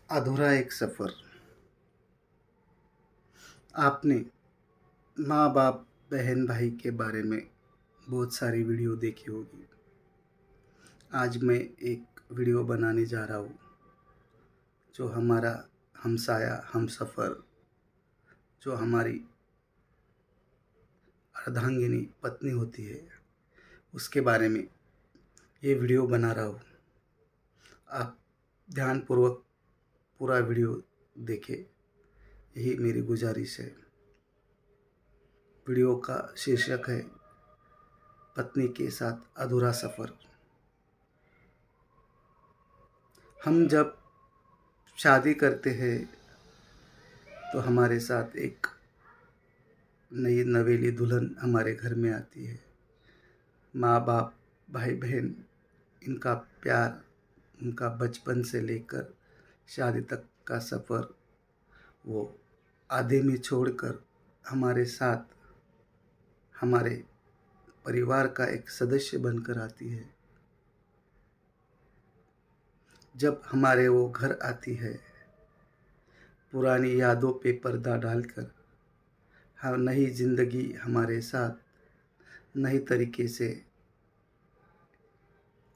अधूरा एक सफ़र। आपने माँ बाप बहन भाई के बारे में बहुत सारी वीडियो देखी होगी। आज मैं एक वीडियो बनाने जा रहा हूँ जो हमारा हमसाया हमसफ़र, जो हमारी अर्धांगिनी पत्नी होती है, उसके बारे में ये वीडियो बना रहा हूँ। आप ध्यानपूर्वक पूरा वीडियो देखें, यही मेरी गुजारिश है। वीडियो का शीर्षक है पत्नी के साथ अधूरा सफ़र। हम जब शादी करते हैं तो हमारे साथ एक नई नवेली दुल्हन हमारे घर में आती है। माँ बाप भाई बहन, इनका प्यार, उनका बचपन से लेकर शादी तक का सफ़र वो आधे में छोड़कर हमारे साथ हमारे परिवार का एक सदस्य बनकर आती है। जब हमारे वो घर आती है, पुरानी यादों पे पर्दा डालकर हम नई ज़िंदगी हमारे साथ नई तरीके से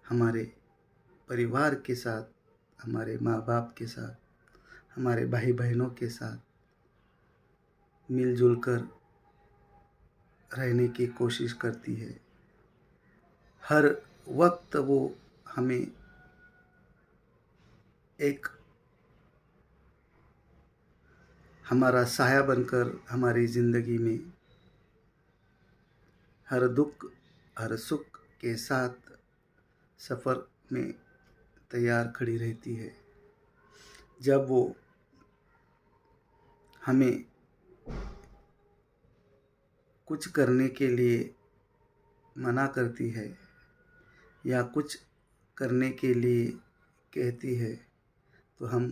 हमारे परिवार के साथ, हमारे माँ बाप के साथ, हमारे भाई बहनों के साथ मिलजुल कर रहने की कोशिश करती है। हर वक्त वो हमें एक हमारा साया बनकर हमारी ज़िंदगी में हर दुख हर सुख के साथ सफ़र में तैयार खड़ी रहती है। जब वो हमें कुछ करने के लिए मना करती है या कुछ करने के लिए कहती है तो हम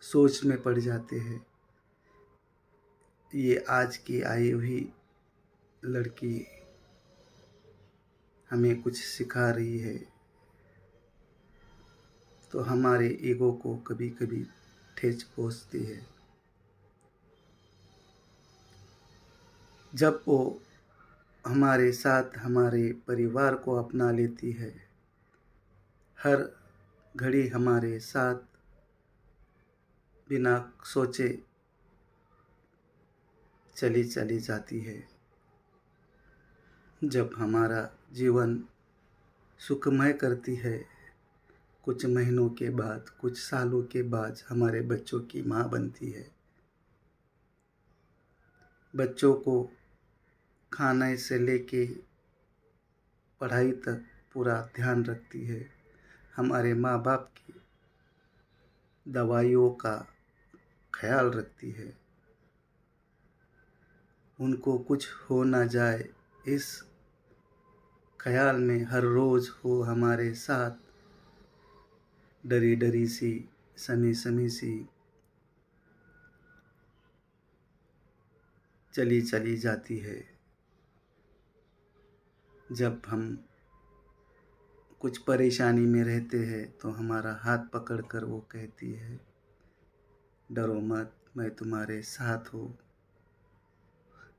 सोच में पड़ जाते हैं, ये आज की आई हुई लड़की हमें कुछ सिखा रही है। तो हमारे ईगो को कभी कभी ठेस पहुंचती है। जब वो हमारे साथ हमारे परिवार को अपना लेती है, हर घड़ी हमारे साथ बिना सोचे चली जाती है। जब हमारा जीवन सुखमय करती है, कुछ महीनों के बाद, कुछ सालों के बाद हमारे बच्चों की माँ बनती है। बच्चों को खाने से लेके पढ़ाई तक पूरा ध्यान रखती है। हमारे माँ बाप की दवाइयों का ख्याल रखती है। उनको कुछ हो ना जाए इस ख्याल में हर रोज़ वो हमारे साथ डरी डरी सी, समी समी सी चली जाती है। जब हम कुछ परेशानी में रहते हैं तो हमारा हाथ पकड़कर वो कहती है, डरो मत, मैं तुम्हारे साथ हूँ।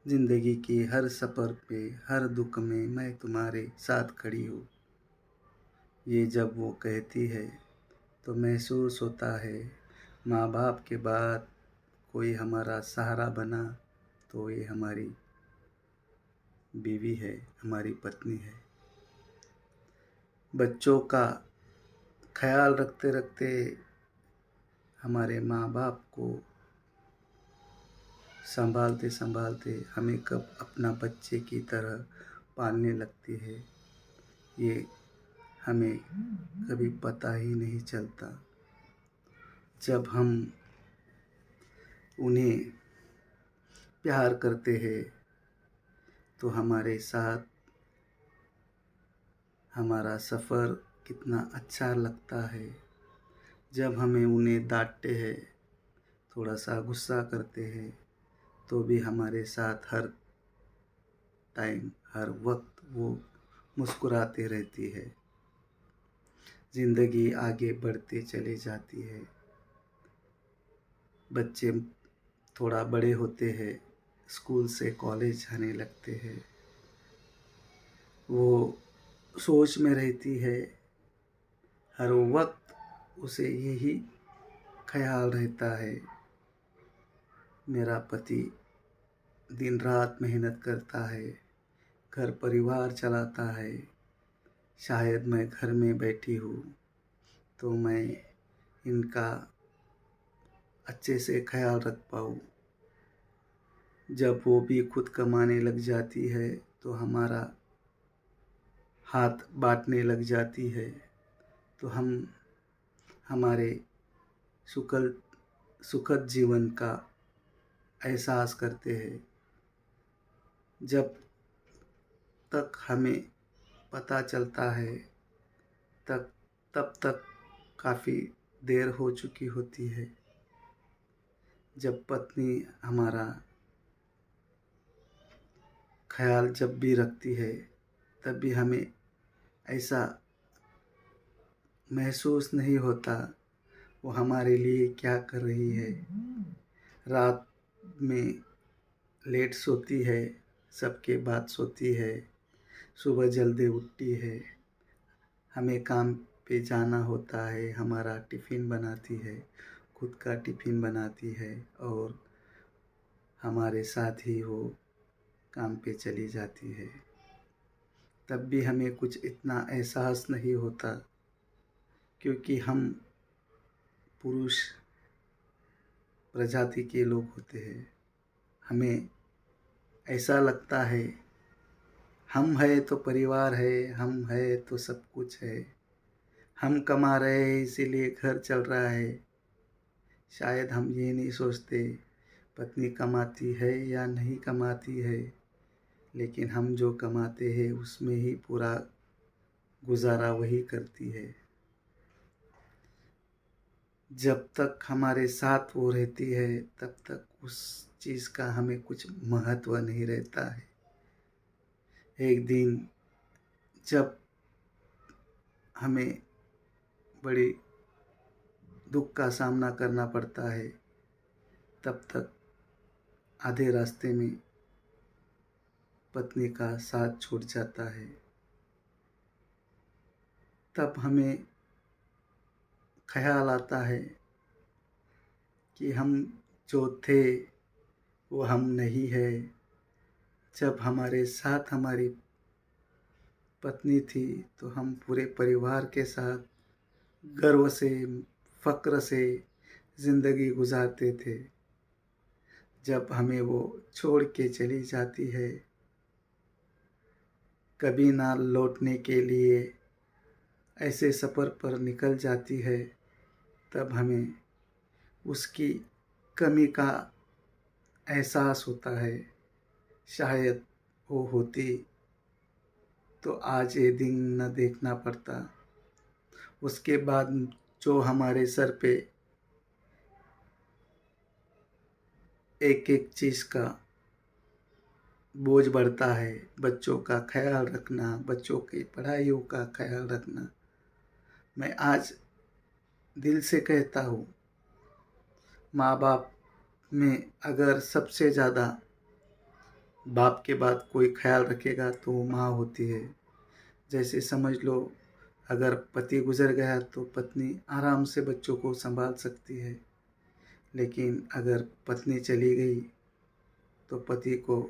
ज़िंदगी की हर सफ़र पे, हर दुख में मैं तुम्हारे साथ खड़ी हूँ। ये जब वो कहती है तो महसूस होता है माँ बाप के बाद कोई हमारा सहारा बना तो ये हमारी बीवी है, हमारी पत्नी है। बच्चों का ख्याल रखते रखते हमारे माँ बाप को संभालते संभालते हमें कब अपना बच्चे की तरह पालने लगती है, ये हमें कभी पता ही नहीं चलता। जब हम उन्हें प्यार करते हैं तो हमारे साथ हमारा सफ़र कितना अच्छा लगता है। जब हमें उन्हें डांटते हैं, थोड़ा सा गुस्सा करते हैं, तो भी हमारे साथ हर टाइम हर वक्त वो मुस्कुराते रहती है। ज़िंदगी आगे बढ़ते चली जाती है। बच्चे थोड़ा बड़े होते हैं, स्कूल से कॉलेज जाने लगते हैं, वो सोच में रहती है, हर वक्त उसे यही ख्याल रहता है, मेरा पति दिन रात मेहनत करता है, घर परिवार चलाता है, शायद मैं घर में बैठी हूँ तो मैं इनका अच्छे से ख्याल रख पाऊँ। जब वो भी खुद कमाने लग जाती है तो हमारा हाथ बाँटने लग जाती है, तो हम हमारे सुखद जीवन का एहसास करते हैं। जब तक हमें पता चलता है तब तक काफ़ी देर हो चुकी होती है। जब पत्नी हमारा ख्याल जब भी रखती है तब भी हमें ऐसा महसूस नहीं होता वो हमारे लिए क्या कर रही है। रात में लेट सोती है, सबके बाद सोती है, सुबह जल्दी उठती है, हमें काम पे जाना होता है, हमारा टिफ़िन बनाती है, खुद का टिफ़िन बनाती है और हमारे साथ ही वो काम पे चली जाती है। तब भी हमें कुछ इतना एहसास नहीं होता, क्योंकि हम पुरुष प्रजाति के लोग होते हैं। हमें ऐसा लगता है हम है तो परिवार है, हम है तो सब कुछ है, हम कमा रहे हैं इसीलिए घर चल रहा है। शायद हम ये नहीं सोचते पत्नी कमाती है या नहीं कमाती है, लेकिन हम जो कमाते हैं उसमें ही पूरा गुजारा वही करती है। जब तक हमारे साथ वो रहती है तब तक उस चीज़ का हमें कुछ महत्व नहीं रहता है। एक दिन जब हमें बड़ी दुख का सामना करना पड़ता है तब तक आधे रास्ते में पत्नी का साथ छूट जाता है। तब हमें ख्याल आता है कि हम जो थे वो हम नहीं है। जब हमारे साथ हमारी पत्नी थी तो हम पूरे परिवार के साथ गर्व से, फ़क्र से ज़िंदगी गुजारते थे। जब हमें वो छोड़ के चली जाती है, कभी ना लौटने के लिए ऐसे सफ़र पर निकल जाती है, तब हमें उसकी कमी का एहसास होता है। शायद वो होती तो आज ये दिन न देखना पड़ता। उसके बाद जो हमारे सर पे एक एक चीज़ का बोझ बढ़ता है, बच्चों का ख्याल रखना, बच्चों की पढ़ाइयों का ख्याल रखना। मैं आज दिल से कहता हूँ, माँ बाप में अगर सबसे ज़्यादा बाप के बाद कोई ख्याल रखेगा तो वो माँ होती है। जैसे समझ लो, अगर पति गुजर गया तो पत्नी आराम से बच्चों को संभाल सकती है, लेकिन अगर पत्नी चली गई तो पति को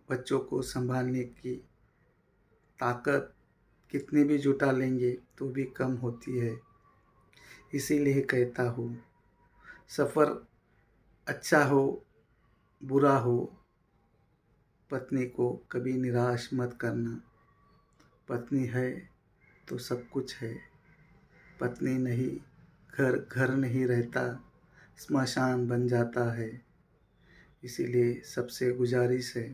बच्चों को संभालने की ताकत कितनी भी जुटा लेंगे तो भी कम होती है। इसीलिए कहता हूँ, सफ़र अच्छा हो बुरा हो, पत्नी को कभी निराश मत करना। पत्नी है तो सब कुछ है, पत्नी नहीं, घर घर नहीं रहता, स्मशान बन जाता है। इसीलिए सबसे गुजारिश है,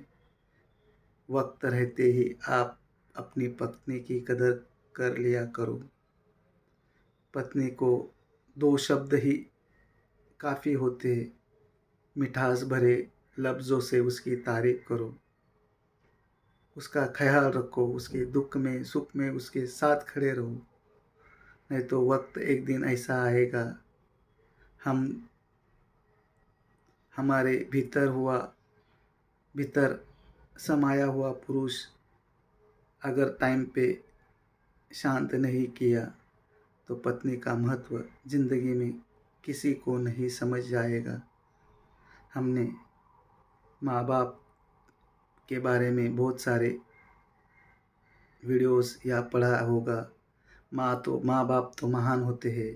वक्त रहते ही आप अपनी पत्नी की कदर कर लिया करो। पत्नी को 2 शब्द ही काफ़ी होते, मिठास भरे लफ्ज़ों से उसकी तारीफ़ करो, उसका ख्याल रखो, उसके दुख में सुख में उसके साथ खड़े रहो। नहीं तो वक्त एक दिन ऐसा आएगा, हम हमारे भीतर समाया हुआ पुरुष अगर टाइम पे शांत नहीं किया तो पत्नी का महत्व ज़िंदगी में किसी को नहीं समझ आएगा। हमने माँ बाप के बारे में बहुत सारे वीडियोस या पढ़ा होगा। माँ बाप तो महान होते हैं,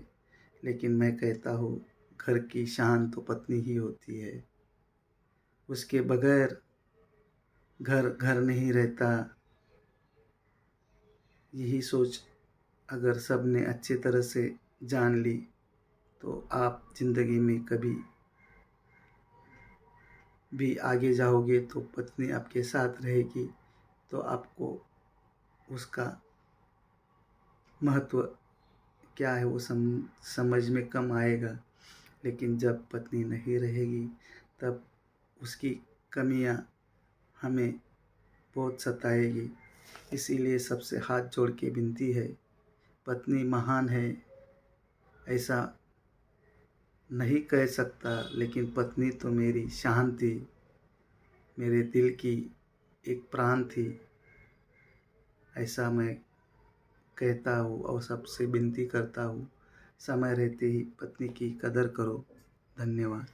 लेकिन मैं कहता हूँ घर की शान तो पत्नी ही होती है। उसके बगैर घर घर नहीं रहता। यही सोच अगर सब ने अच्छी तरह से जान ली तो आप ज़िंदगी में कभी भी आगे जाओगे तो पत्नी आपके साथ रहेगी, तो आपको उसका महत्व क्या है वो समझ में कम आएगा। लेकिन जब पत्नी नहीं रहेगी तब उसकी कमियां हमें बहुत सताएगी। इसीलिए सबसे हाथ जोड़ के विनती है, पत्नी महान है ऐसा नहीं कह सकता, लेकिन पत्नी तो मेरी शान थी, मेरे दिल की एक प्राण थी, ऐसा मैं कहता हूँ और सबसे विनती करता हूँ, समय रहते ही पत्नी की कदर करो। धन्यवाद।